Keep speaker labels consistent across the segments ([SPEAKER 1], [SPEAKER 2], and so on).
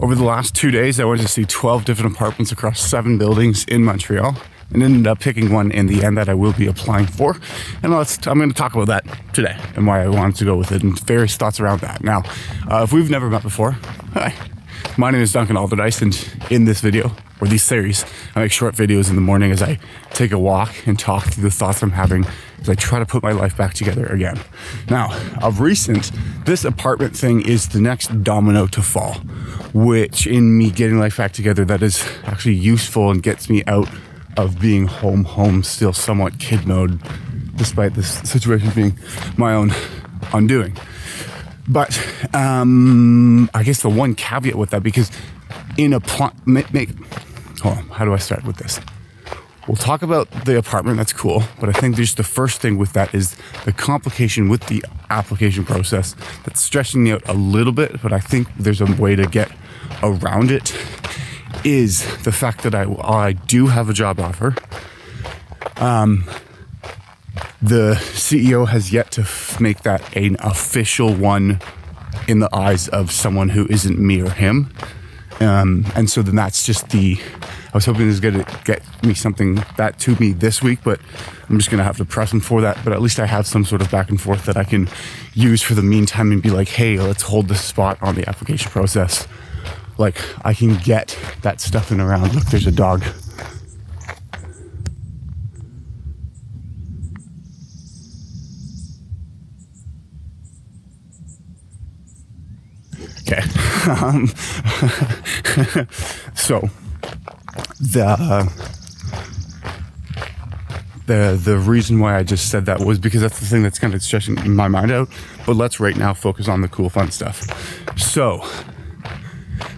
[SPEAKER 1] Over the last 2 days, I went to see 12 different apartments across 7 buildings in Montreal and ended up picking one in the end that I will be applying for. And I'm going to talk about that today and why I wanted to go with it and various thoughts around that. Now, if we've never met before, hi, my name is Duncan Alderdice, and in this video, or these series, I make short videos in the morning as I take a walk and talk through the thoughts I'm having as I try to put my life back together again. Now, of recent, this apartment thing is the next domino to fall, which in me getting life back together, that is actually useful and gets me out of being home, still somewhat kid mode, despite this situation being my own undoing. But I guess the one caveat with that, because in a hold on, how do I start with this? We'll talk about the apartment, that's cool, but I think just the first thing with that is the complication with the application process that's stressing me out a little bit, but I think there's a way to get around it, is the fact that I do have a job offer. The CEO has yet to make that an official one in the eyes of someone who isn't me or him. And so then that's just I was hoping this was going to get me something that to me this week, but I'm just going to have to press him for that. But at least I have some sort of back and forth that I can use for the meantime and be like, hey, let's hold this spot on the application process. Like, I can get that stuff in around. Look, there's a dog. Okay. So the reason why I just said that was because that's the thing that's kind of stressing my mind out. But let's right now focus on the cool, fun stuff. So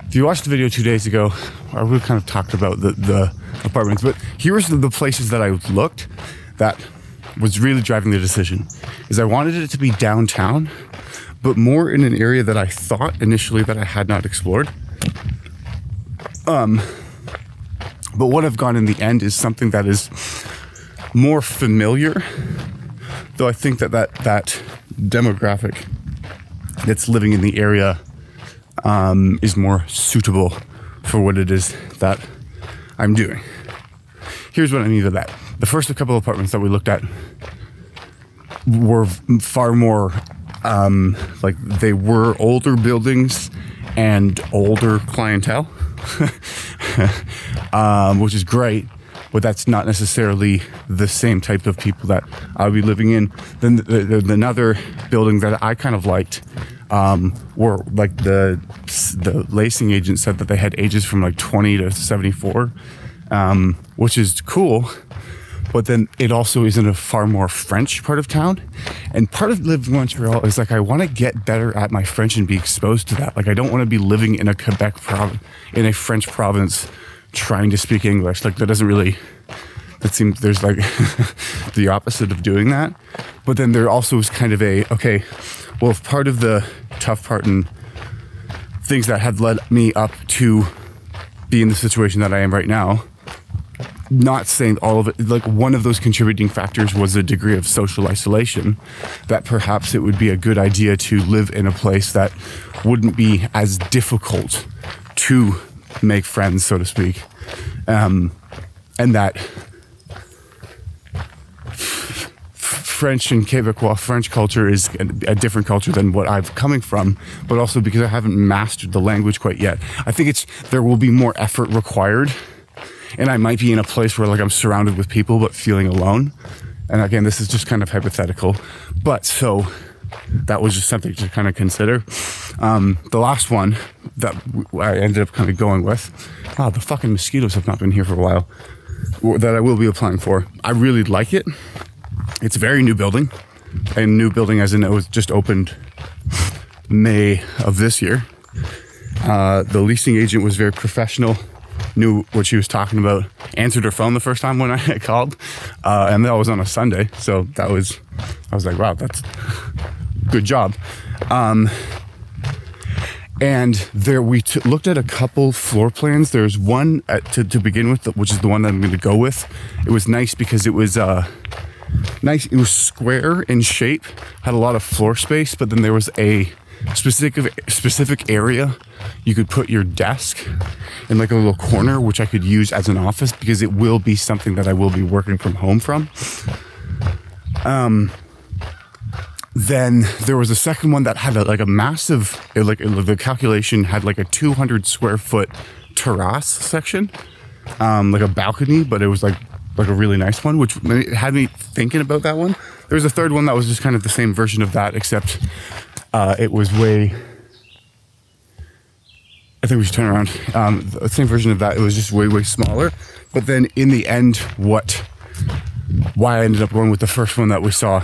[SPEAKER 1] if you watched the video 2 days ago, we kind of talked about the apartments, but here's the places that I looked that was really driving the decision. Is I wanted it to be downtown, but more in an area that I thought initially that I had not explored. But what I've gone in the end is something that is more familiar, though I think that demographic that's living in the area is more suitable for what it is that I'm doing. Here's what I mean by that. The first couple of apartments that we looked at were far more like they were older buildings and older clientele, which is great, but that's not necessarily the same type of people that I'll be living in. Then another building that I kind of liked were like the leasing agent said that they had ages from like 20 to 74, which is cool. But then it also is in a far more French part of town. And part of living in Montreal is like, I want to get better at my French and be exposed to that. Like, I don't want to be living in a in a French province trying to speak English. Like, that seems, there's like the opposite of doing that. But then there also is kind of okay, well, if part of the tough part and things that had led me up to be in the situation that I am right now, not saying all of it, like one of those contributing factors was a degree of social isolation, that perhaps it would be a good idea to live in a place that wouldn't be as difficult to make friends, so to speak. And that French and Quebecois, French culture is a different culture than what I'm coming from, but also because I haven't mastered the language quite yet. I think there will be more effort required. And I might be in a place where like I'm surrounded with people, but feeling alone. And again, this is just kind of hypothetical. But so that was just something to kind of consider. The last one that I ended up kind of going with, the fucking mosquitoes have not been here for a while, that I will be applying for. I really like it. It's a very new building. A new building as in it was just opened May of this year. The leasing agent was very professional, knew what she was talking about, answered her phone the first time when I called, and that was on a Sunday. So I was like, wow, that's good job. And there we looked at a couple floor plans. There's one to begin with, which is the one that I'm going to go with. It was nice because it was nice. It was square in shape, had a lot of floor space, but then there was a specific area you could put your desk in like a little corner, which I could use as an office because it will be something that I will be working from home from. Then there was a second one that had a massive, the calculation had like a 200 square foot terrace section, like a balcony, but it was like a really nice one, which had me thinking about that one. There was a third one that was just kind of the same version of that, except it was way, I think we should turn around. The same version of that, it was just way smaller. But then in the end, why I ended up going with the first one that we saw,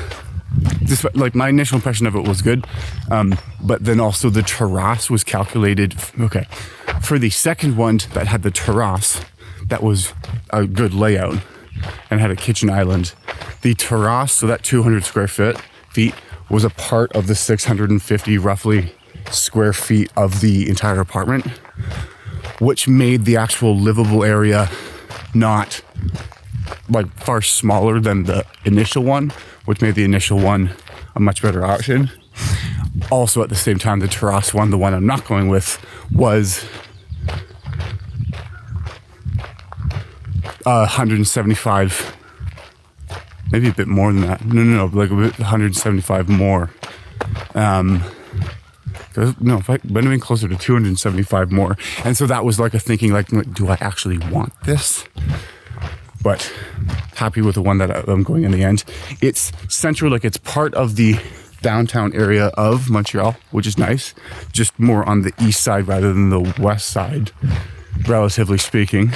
[SPEAKER 1] this, like my initial impression of it was good, but then also the terrace was calculated. Okay, for the second one that had the terrace, that was a good layout and had a kitchen island. The terrace, so that 200 square feet was a part of the 650 roughly square feet of the entire apartment, which made the actual livable area not like far smaller than the initial one, which made the initial one a much better option. Also, at the same time, the terrace one, the one I'm not going with, was 175, maybe a bit more than that. No, like 175 more. No, if I would have been closer to 275 more. And so that was like a thinking, like, do I actually want this? But happy with the one that I'm going in the end. It's central, like it's part of the downtown area of Montreal, which is nice. Just more on the east side rather than the west side, relatively speaking.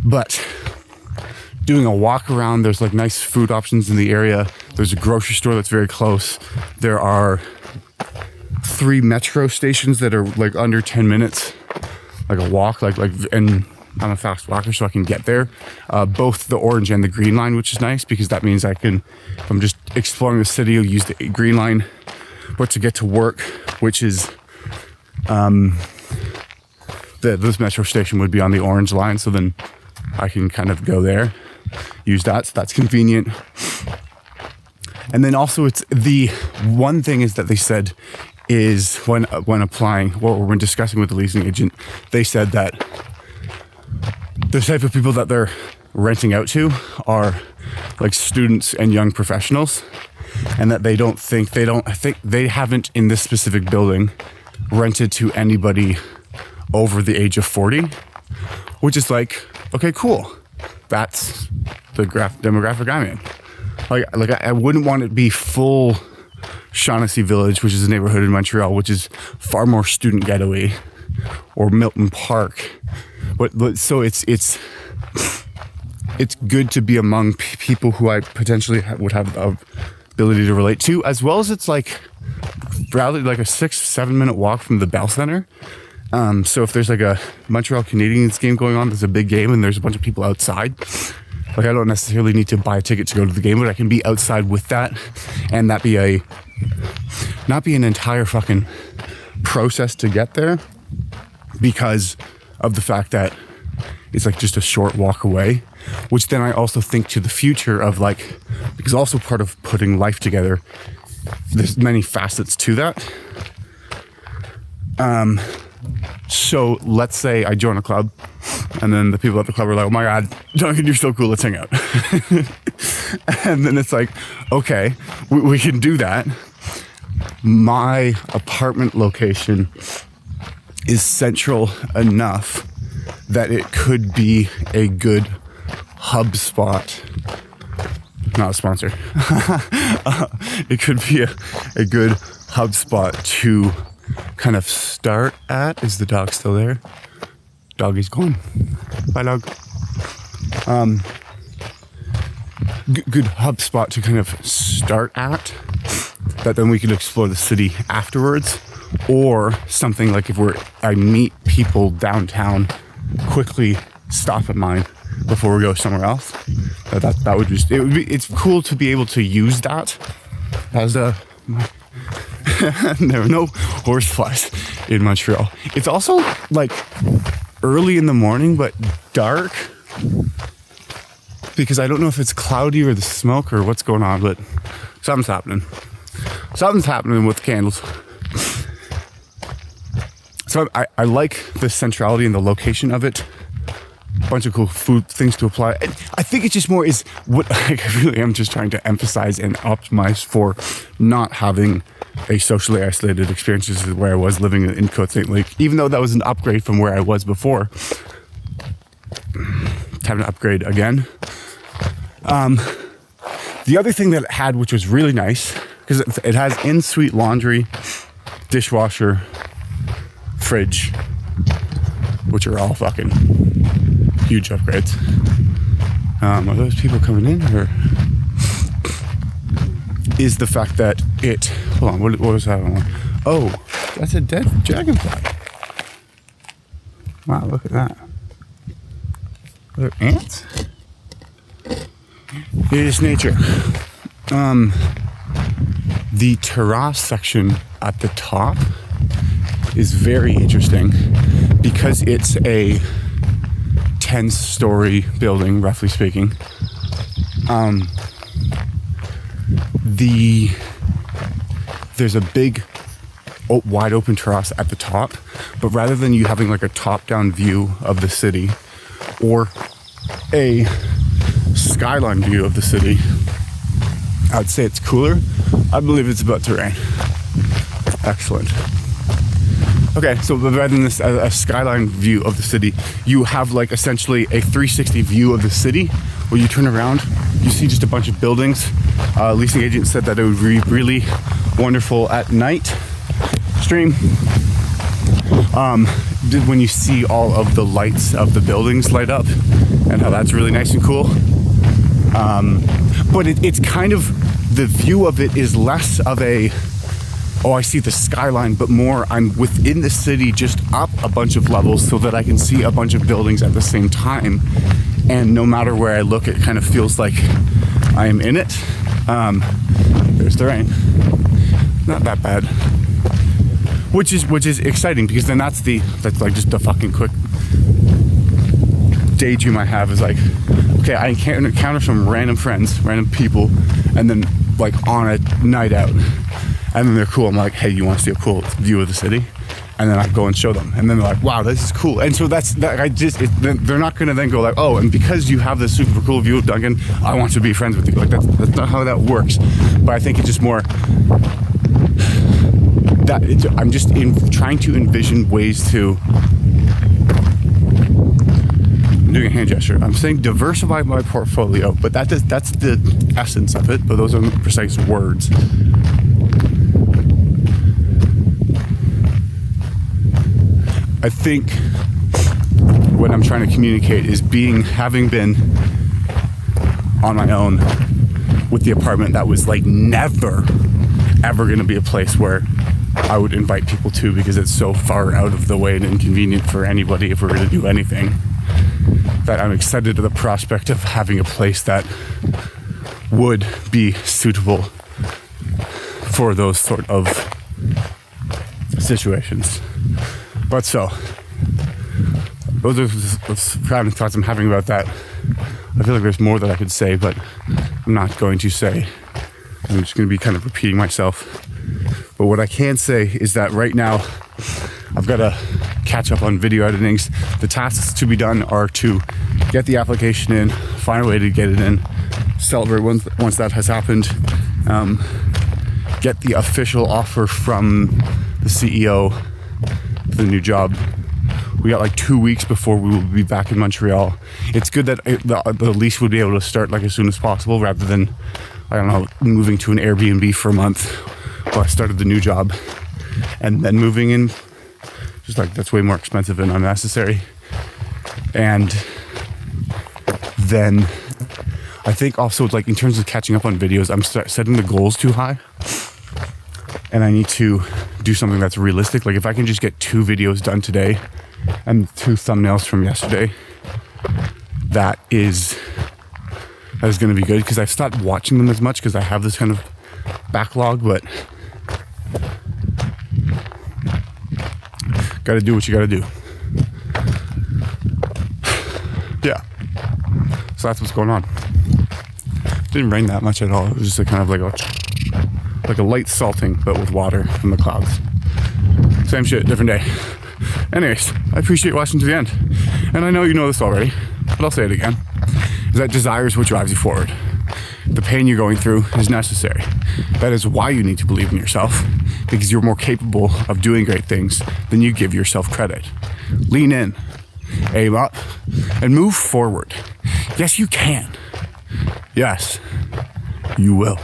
[SPEAKER 1] But doing a walk around, there's like nice food options in the area. There's a grocery store that's very close. There are 3 metro stations that are like under 10 minutes, like a walk, and I'm a fast walker, so I can get there. Both the orange and the green line, which is nice because that means I can, if I'm just exploring the city, I'll use the green line. But to get to work, which is, this metro station would be on the orange line, so then I can kind of go there, use that, so that's convenient. And then also it's the one thing is that they said is when applying, or when discussing with the leasing agent, they said that the type of people that they're renting out to are like students and young professionals, and that I think they haven't in this specific building rented to anybody over the age of 40, which is like, okay, cool. That's the demographic I'm in. Like I wouldn't want it to be full Shaughnessy Village, which is a neighborhood in Montreal, which is far more student ghetto-y, or Milton Park. But so it's good to be among people who I potentially would have the ability to relate to, as well as it's like probably like a 6-7 minute walk from the Bell Center. So if there's like a Montreal Canadiens game going on, there's a big game and there's a bunch of people outside. Like I don't necessarily need to buy a ticket to go to the game, but I can be outside with that, and not be an entire fucking process to get there, because of the fact that it's like just a short walk away, which then I also think to the future of like, because also part of putting life together, there's many facets to that. So let's say I join a club, and then the people at the club are like, oh my God, Duncan, you're so cool, let's hang out. And then it's like, okay, we can do that. My apartment location is central enough that it could be a good hub spot. Not a sponsor. It could be a good hub spot to kind of start at. Is the dog still there? Doggy's gone. Bye, dog. Good hub spot to kind of start at, that then we could explore the city afterwards, or something like if I meet people downtown, quickly stop at mine before we go somewhere else. That would just, it's cool to be able to use that as a, there are no horseflies in Montreal. It's also like early in the morning, but dark, because I don't know if it's cloudy or the smoke or what's going on, but something's happening. Something's happening with candles. So I like the centrality and the location of it. Bunch of cool food things to apply. I think it just more is what I really am just trying to emphasize and optimize for not having a socially isolated experience. This is where I was living in Côte-Saint-Luc, even though that was an upgrade from where I was before. Having to upgrade again. The other thing that it had, which was really nice, because it has in-suite laundry, dishwasher, fridge, which are all fucking huge upgrades. Are those people coming in, or is the fact that it... Hold on, what was that one? Oh, that's a dead dragonfly. Wow, look at that. Are there ants? It is nature. The terrace section at the top is very interesting because it's a 10-story building, roughly speaking. There's a big wide open terrace at the top, but rather than you having like a top-down view of the city or a skyline view of the city, I'd say it's cooler. I believe it's about to rain. Excellent. Okay, so rather than this a skyline view of the city, you have like essentially a 360 view of the city where you turn around, you see just a bunch of buildings. Leasing agent said that it would be really wonderful at night stream. When you see all of the lights of the buildings light up and how that's really nice and cool. But it's kind of, the view of it is less of a, oh, I see the skyline, but more I'm within the city, just up a bunch of levels so that I can see a bunch of buildings at the same time. And no matter where I look, it kind of feels like I am in it. There's the rain. Not that bad. Which is exciting, because then that's like just the fucking quick daydream I have is like, okay, I encounter some random friends, random people, and then like on a night out, and then they're cool. I'm like, hey, you want to see a cool view of the city? And then I go and show them, and then they're like, wow, this is cool. And so they're not gonna then go like, oh, and because you have this super cool view of Duncan, I want to be friends with you. Like that's not how that works. But I think it's just more that I'm just trying to envision ways to. I'm doing a hand gesture. I'm saying diversify my portfolio, but that's the essence of it. But those are precise words. I think what I'm trying to communicate is having been on my own with the apartment that was like never, ever going to be a place where I would invite people to, because it's so far out of the way and inconvenient for anybody if we're going to do anything, that I'm excited to the prospect of having a place that would be suitable for those sort of situations. But so, those are the random thoughts I'm having about that. I feel like there's more that I could say, but I'm not going to say. I'm just going to be kind of repeating myself. But what I can say is that right now, I've got to catch up on video editings. The tasks to be done are to get the application in, find a way to get it in, celebrate once that has happened, get the official offer from the CEO for the new job. We got like 2 weeks before we will be back in Montreal. It's good that the lease would be able to start like as soon as possible, rather than, I don't know, moving to an Airbnb for a month while I started the new job and then moving in. Just like, that's way more expensive and unnecessary. And then I think also, like, in terms of catching up on videos, I'm setting the goals too high, and I need to do something that's realistic. Like, if I can just get 2 videos done today and 2 thumbnails from yesterday, that is going to be good, because I've stopped watching them as much because I have this kind of backlog. But gotta do what you gotta do. Yeah, so that's what's going on. Didn't rain that much at all. It was just a kind of like a light salting, but with water from the clouds. Same shit, different day. Anyways, I appreciate watching to the end. And I know you know this already, but I'll say it again, is that desire is what drives you forward. The pain you're going through is necessary. That is why you need to believe in yourself, because you're more capable of doing great things than you give yourself credit. Lean in, aim up, and move forward. Yes, you can. Yes, you will.